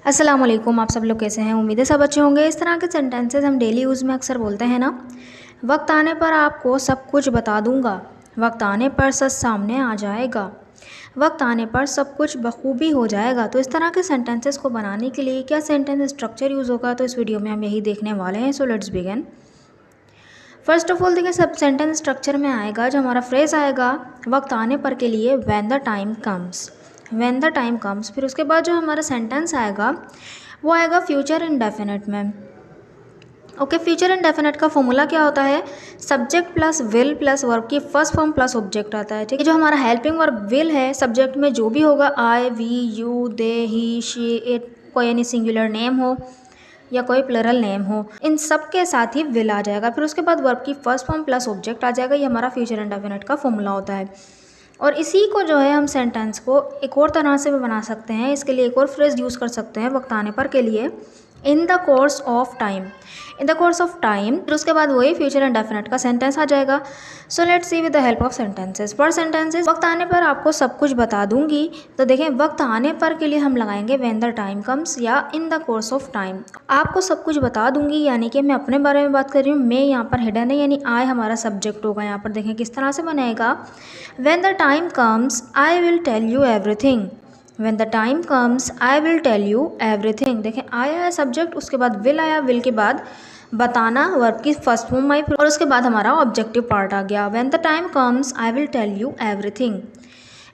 अस्सलाम वालेकुम। आप सब लोग कैसे हैं? उम्मीद है सब अच्छे होंगे। इस तरह के सेंटेंसेस हम डेली यूज़ में अक्सर बोलते हैं ना। वक्त आने पर आपको सब कुछ बता दूंगा, वक्त आने पर सच सामने आ जाएगा, वक्त आने पर सब कुछ बखूबी हो जाएगा। तो इस तरह के सेंटेंसेस को बनाने के लिए क्या सेंटेंस स्ट्रक्चर यूज़ होगा, तो इस वीडियो में हम यही देखने वाले हैं। So let's begin. First of all देखिए, सब सेंटेंस स्ट्रक्चर में आएगा जो हमारा फ्रेज़ आएगा वक्त आने पर के लिए, when the time comes, when the time comes. फिर उसके बाद जो हमारा सेंटेंस आएगा वो आएगा फ्यूचर इंडेफिनिट में। ओके, फ्यूचर इंडेफिनिट का फॉर्मूला क्या होता है? Subject plus will plus verb की फर्स्ट फॉर्म प्लस ऑब्जेक्ट आता है। ठीक है, जो हमारा हेल्पिंग वर्ब विल है, सब्जेक्ट में जो भी होगा, I, we, you, they, he, she, it, कोई यानी सिंगुलर नेम हो या कोई प्लरल नेम हो, इन सब के साथ ही विल आ जाएगा। फिर उसके बाद वर्ब की फर्स्ट फॉर्म प्लस ऑब्जेक्ट आ जाएगा। ये हमारा फ्यूचर इंडेफिनिट का फॉर्मूला होता है। और इसी को जो है हम सेंटेंस को एक और तरह से भी बना सकते हैं। इसके लिए एक और फ्रेज यूज़ कर सकते हैं वक्त आने पर के लिए, इन the course of time, in the course of time. फिर उसके बाद वही फ्यूचर इंडेफिनिट का सेंटेंस आ जाएगा। So let's see with the help of sentences. First sentences, वक्त आने पर आपको सब कुछ बता दूंगी। तो देखें, वक्त आने पर के लिए हम लगाएंगे व्हेन द टाइम कम्स या इन द कोर्स ऑफ टाइम। आपको सब कुछ बता दूंगी यानी कि मैं अपने बारे में बात कर रही हूँ। मैं यहाँ पर हिडन है यानी आई हमारा सब्जेक्ट होगा। यहाँ पर देखें किस तरह से बनेगा, when the time comes I will tell you everything, When the time comes, I will tell you everything। देखें, आया सब्जेक्ट, उसके बाद विल आया, विल के बाद बताना वर्ब की फर्स्ट फॉर्म आई, और उसके बाद हमारा ऑब्जेक्टिव पार्ट आ गया। When the time comes, I will tell you everything।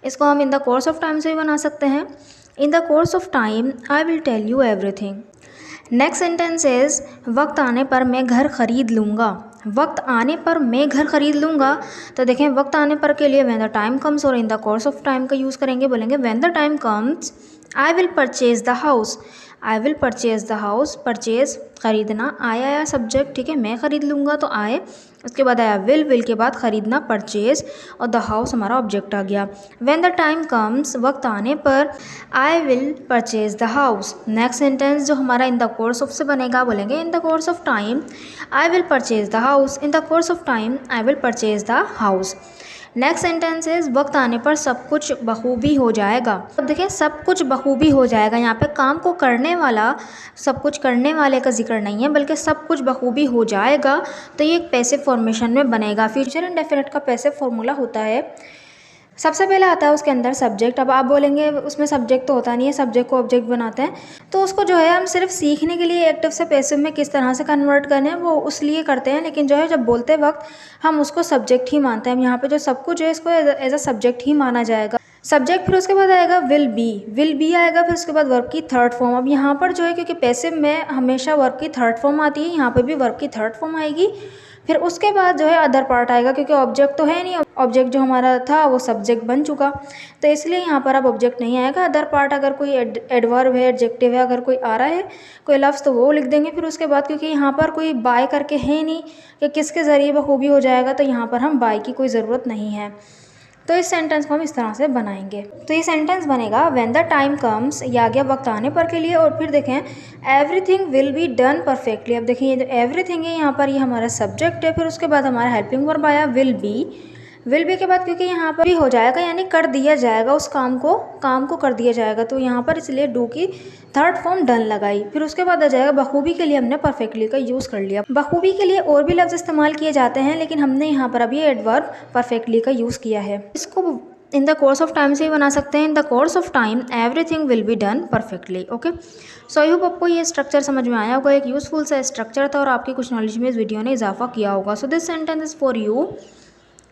इसको हम in the course of time से भी बना सकते हैं। In the course of time I will tell you everything. Next sentence is, वक्त आने पर मैं घर खरीद लूँगा, वक्त आने पर मैं घर खरीद लूँगा। तो देखें, वक्त आने पर के लिए व्हेन द टाइम कम्स और इन द कोर्स ऑफ टाइम का यूज़ करेंगे। बोलेंगे when the time comes I will purchase the house, I will purchase the house. Purchase खरीदना, आया सब्जेक्ट, ठीक है, मैं खरीद लूँगा तो आए, उसके बाद आया विल, विल के बाद खरीदना परचेज, और द हाउस हमारा ऑब्जेक्ट आ गया। व्हेन द टाइम कम्स, वक्त आने पर, I will purchase the house. Next sentence जो हमारा इन द कोर्स ऑफ से बनेगा, बोलेंगे इन the course of time I will purchase the house, in the course of time I will purchase the house. Next sentence is, वक्त आने पर सब कुछ बखूबी हो जाएगा। अब देखिए, सब कुछ बखूबी हो जाएगा, यहाँ पे काम को करने वाला, सब कुछ करने वाले का जिक्र नहीं है, बल्कि सब कुछ बखूबी हो जाएगा। तो ये एक पैसिव फॉर्मेशन में बनेगा। फ्यूचर इंडेफिनिट का पैसिव फॉर्मूला होता है, सबसे पहले आता है उसके अंदर सब्जेक्ट। अब आप बोलेंगे उसमें सब्जेक्ट तो होता नहीं है, सब्जेक्ट को ऑब्जेक्ट बनाते हैं। तो उसको जो है हम सिर्फ सीखने के लिए एक्टिव से पैसिव में किस तरह से कन्वर्ट करना है वो उस लिए करते हैं, लेकिन जो है जब बोलते वक्त हम उसको सब्जेक्ट ही मानते हैं। हम यहाँ पे जो सब कुछ है इसको एज अ सब्जेक्ट ही माना जाएगा, सब्जेक्ट। फिर उसके बाद आएगा विल बी आएगा। फिर उसके बाद वर्ब की थर्ड फॉर्म। अब यहाँ पर जो है, क्योंकि पैसिव में हमेशा वर्ब की थर्ड फॉर्म आती है, यहाँ पर भी वर्ब की थर्ड फॉर्म आएगी। फिर उसके बाद जो है अदर पार्ट आएगा, क्योंकि ऑब्जेक्ट तो है नहीं, ऑब्जेक्ट जो हमारा था वो सब्जेक्ट बन चुका, तो इसलिए यहाँ पर अब ऑब्जेक्ट नहीं आएगा। अदर पार्ट अगर कोई एडवर्ब है, एडजेक्टिव है, अगर कोई आ रहा है कोई लफ्ज़, तो वो लिख देंगे। फिर उसके बाद क्योंकि यहाँ पर कोई बाय करके है नहीं कि किसके ज़रिए बखूबी हो जाएगा, तो यहाँ पर हम बाय की कोई ज़रूरत नहीं है। तो इस सेंटेंस को हम इस तरह से बनाएंगे। तो ये सेंटेंस बनेगा व्हेन द टाइम कम्स, ये आ गया वक्त आने पर के लिए। और फिर देखें, everything will be done perfectly. अब देखिए, ये जो एवरीथिंग है यहाँ पर, ये हमारा सब्जेक्ट है। फिर उसके बाद हमारा हेल्पिंग वर्ब आया विल बी के बाद, क्योंकि यहाँ पर भी हो जाएगा यानी कर दिया जाएगा, उस काम को कर दिया जाएगा, तो यहाँ पर इसलिए डू की थर्ड फॉर्म डन लगाई। फिर उसके बाद आ जाएगा बखूबी के लिए, हमने परफेक्टली का यूज़ कर लिया। बखूबी के लिए और भी लफ्ज़ इस्तेमाल किए जाते हैं, लेकिन हमने यहाँ पर अभी एडवर्ब परफेक्टली का यूज़ किया है। इसको इन द कोर्स ऑफ टाइम से ही बना सकते हैं। In the course of time everything will be done perfectly. Okay, so I hope आपको ये स्ट्रक्चर समझ में आया होगा। एक यूज़फुल सा स्ट्रक्चर था और आपकी कुछ नॉलेज में इस वीडियो ने इजाफा किया होगा। So this sentence is for you,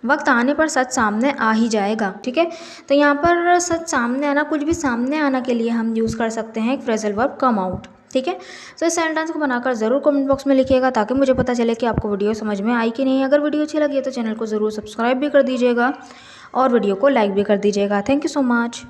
वक्त आने पर सच सामने आ ही जाएगा। ठीक है, तो यहाँ पर सच सामने आना, कुछ भी सामने आना के लिए हम यूज़ कर सकते हैं एक फ्रेजल वर्ब कम आउट। ठीक है, तो इस सेंटेंस को बनाकर ज़रूर कमेंट बॉक्स में लिखिएगा, ताकि मुझे पता चले कि आपको वीडियो समझ में आई कि नहीं। अगर वीडियो अच्छी लगी है तो चैनल को ज़रूर सब्सक्राइब भी कर दीजिएगा और वीडियो को लाइक भी कर दीजिएगा। Thank you so much.